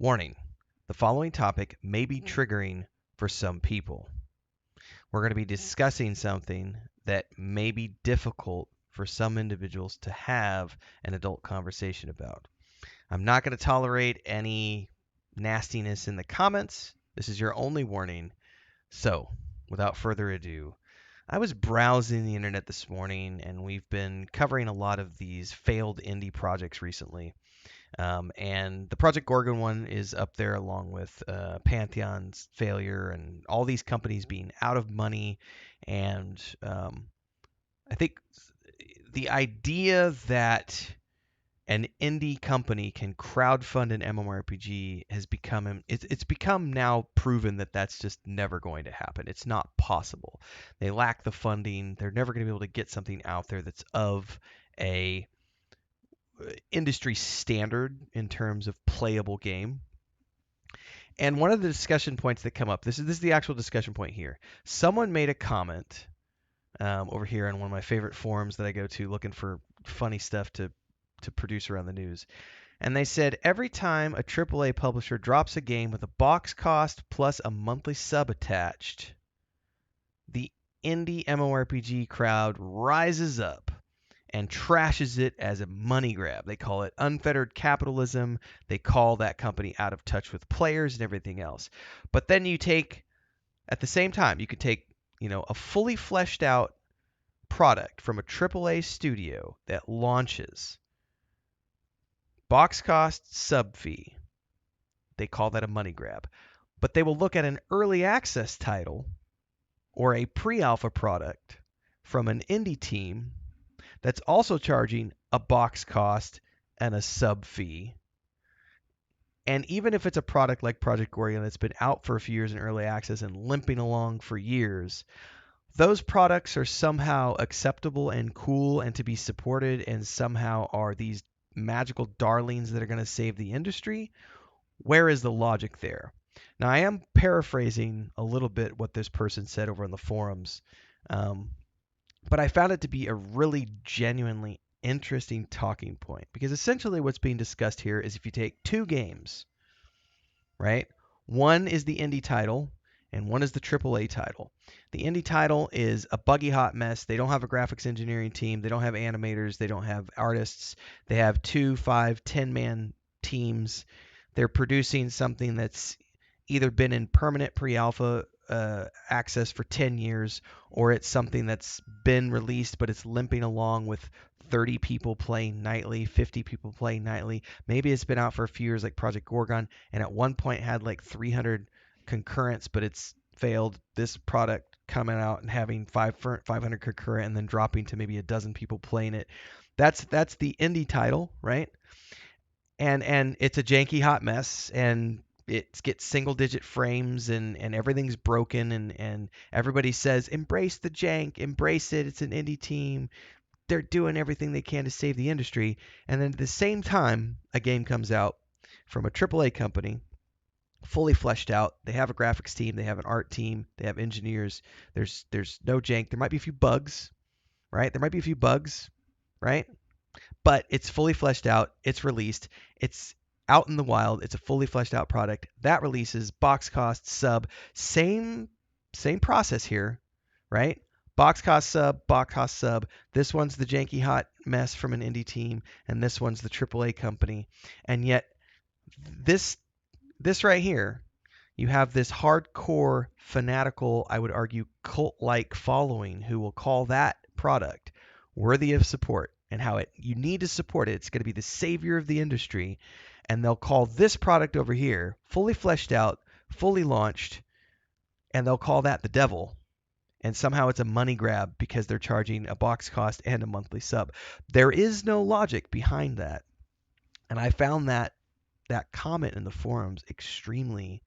Warning, the following topic may be triggering for some people. We're going to be discussing something that may be difficult for some individuals to have an adult conversation about. I'm not going to tolerate any nastiness in the comments. This is your only warning. So, without further ado, I was browsing the internet this morning, and we've been covering a lot of these failed indie projects recently. And the Project Gorgon one is up there along with Pantheon's failure and all these companies being out of money. And I think the idea that an indie company can crowdfund an MMORPG has it's become now proven that that's just never going to happen. It's not possible. They lack the funding. They're never going to be able to get something out there that's of a industry standard in terms of playable game. And one of the discussion points that come up, this is the actual discussion point here. Someone made a comment over here on one of my favorite forums that I go to looking for funny stuff to produce around the news. And they said every time a AAA publisher drops a game with a box cost plus a monthly sub attached, the indie MMORPG crowd rises up and trashes it as a money grab. They call it unfettered capitalism. They call that company out of touch with players and everything else. But then you take, at the same time, you could take, a fully fleshed out product from a AAA studio that launches, box cost, sub fee. They call that a money grab. But they will look at an early access title or a pre-alpha product from an indie team that's also charging a box cost and a sub fee. And even if it's a product like Project Gorgon that's been out for a few years in early access and limping along for years, those products are somehow acceptable and cool and to be supported and somehow are these magical darlings that are going to save the industry. Where is the logic there? Now, I am paraphrasing a little bit what this person said over on the forums. But I found it to be a really genuinely interesting talking point because essentially what's being discussed here is if you take two games, right? One is the indie title and one is the AAA title. The indie title is a buggy hot mess. They don't have a graphics engineering team. They don't have animators. They don't have artists. They have 2, 5, 10-man teams. They're producing something that's either been in permanent pre-alpha access for 10 years, or it's something that's been released but it's limping along with 30 people playing nightly, 50 people playing nightly. Maybe it's been out for a few years like Project Gorgon and at one point had like 300 concurrents, but it's failed. This product coming out and having 500 concurrent and then dropping to maybe a dozen people playing it. That's the indie title, right? And it's a janky hot mess, and it gets single digit frames and everything's broken and everybody says embrace the jank, embrace it, it's an indie team, they're doing everything they can to save the industry. And then at the same time a game comes out from a AAA company, fully fleshed out. They have a graphics team, they have an art team, they have engineers. There's no jank. There might be a few bugs, right? Right? But it's fully fleshed out, it's released, it's out in the wild, it's a fully fleshed out product that releases, box cost, sub, same process here, right? Box cost sub. This one's the janky hot mess from an indie team, and this one's the AAA company. And yet this right here, you have this hardcore, fanatical, I would argue cult-like following who will call that product worthy of support and how you need to support it. It's going to be the savior of the industry. And they'll call this product over here, fully fleshed out, fully launched, and they'll call that the devil. And somehow it's a money grab because they're charging a box cost and a monthly sub. There is no logic behind that. And I found that comment in the forums extremely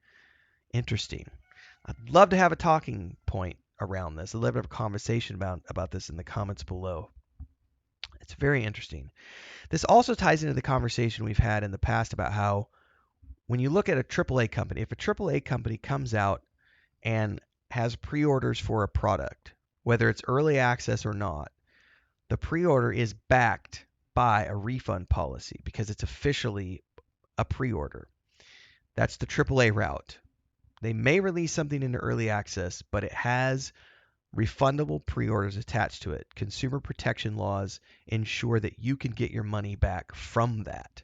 interesting. I'd love to have a talking point around this. I'd love to have a conversation about this in the comments below. It's very interesting. This also ties into the conversation we've had in the past about how when you look at a AAA company, if a AAA company comes out and has pre-orders for a product, whether it's early access or not, the pre-order is backed by a refund policy because it's officially a pre-order. That's the AAA route. They may release something into early access, but it has refundable pre-orders attached to it. Consumer protection laws ensure that you can get your money back from that.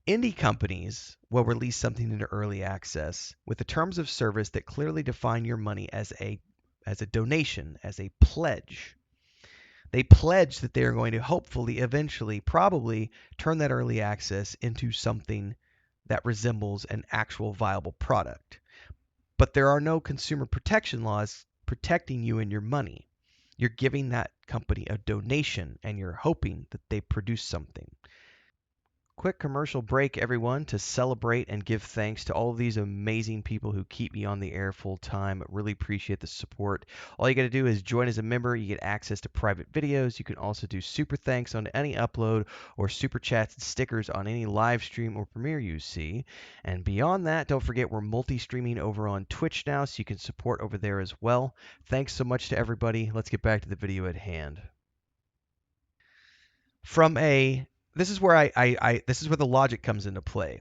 Indie companies will release something into early access with the terms of service that clearly define your money as a donation, as a pledge. They pledge that they are going to hopefully, eventually, probably turn that early access into something that resembles an actual viable product. But there are no consumer protection laws protecting you and your money. You're giving that company a donation and you're hoping that they produce something. Quick commercial break, everyone, to celebrate and give thanks to all of these amazing people who keep me on the air full time. Really appreciate the support. All you got to do is join as a member. You get access to private videos. You can also do super thanks on any upload or super chats and stickers on any live stream or premiere you see. And beyond that, don't forget we're multi-streaming over on Twitch now, so you can support over there as well. Thanks so much to everybody. Let's get back to the video at hand. This is where this is where the logic comes into play.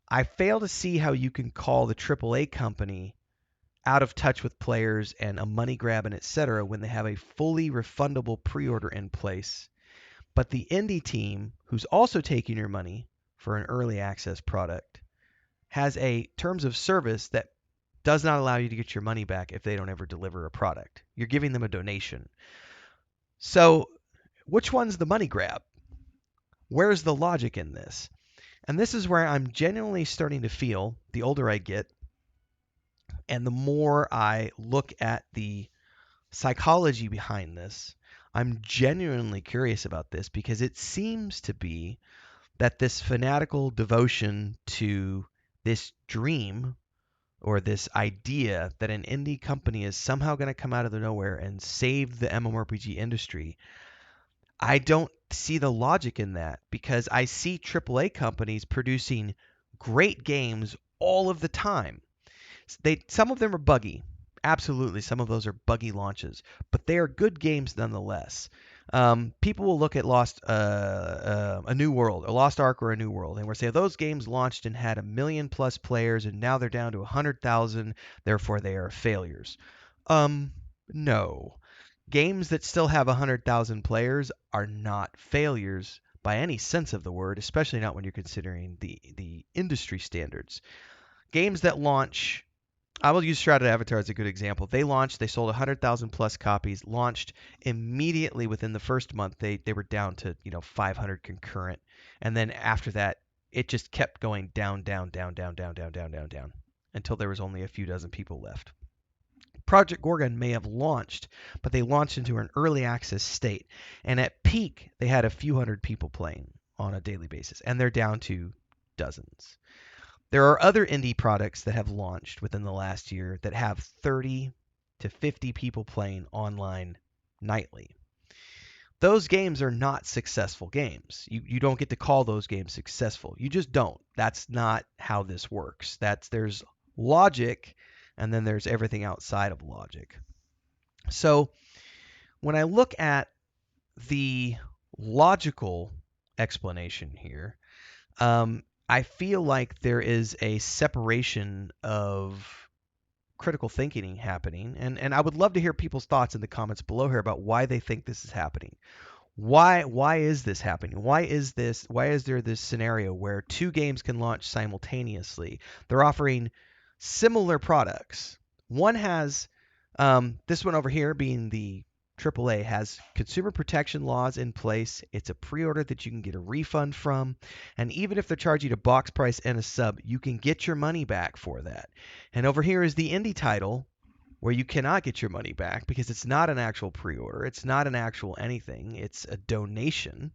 I fail to see how you can call the AAA company out of touch with players and a money grab and etc. when they have a fully refundable pre-order in place. But the indie team, who's also taking your money for an early access product, has a terms of service that does not allow you to get your money back if they don't ever deliver a product. You're giving them a donation. So which one's the money grab? Where's the logic in this? And this is where I'm genuinely starting to feel, the older I get, and the more I look at the psychology behind this, I'm genuinely curious about this because it seems to be that this fanatical devotion to this dream or this idea that an indie company is somehow going to come out of the nowhere and save the MMORPG industry, I don't see the logic in that because I see AAA companies producing great games all of the time. Some of them are buggy. Absolutely, some of those are buggy launches, but they are good games nonetheless. People will look at A New World, a Lost Ark, or A New World, and we'll say those games launched and had 1 million plus players, and now they're down to 100,000. Therefore, they are failures. No. Games that still have 100,000 players are not failures by any sense of the word, especially not when you're considering the industry standards. Games that launch, I will use Shrouded Avatar as a good example. They sold 100,000 plus copies, launched immediately within the first month. They were down to 500 concurrent, and then after that, it just kept going down until there was only a few dozen people left. Project Gorgon may have launched, but they launched into an early access state. And at peak, they had a few hundred people playing on a daily basis, and they're down to dozens. There are other indie products that have launched within the last year that have 30 to 50 people playing online nightly. Those games are not successful games. You don't get to call those games successful. You just don't. That's not how this works. There's logic, and then there's everything outside of logic. So when I look at the logical explanation here, I feel like there is a separation of critical thinking happening, and I would love to hear people's thoughts in the comments below here about why they think this is happening. Why is this happening? Why is there this scenario where two games can launch simultaneously? They're offering similar products. One has this one over here being the AAA has consumer protection laws in place. It's a pre-order that you can get a refund from. And even if they're charging you a box price and a sub, you can get your money back for that. And over here is the indie title where you cannot get your money back because it's not an actual pre-order. It's not an actual anything. It's a donation.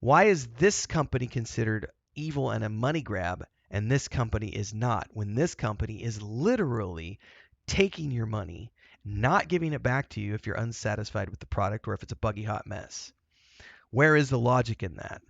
Why is this company considered evil and a money grab and this company is not, when this company is literally taking your money, not giving it back to you if you're unsatisfied with the product or if it's a buggy hot mess? Where is the logic in that?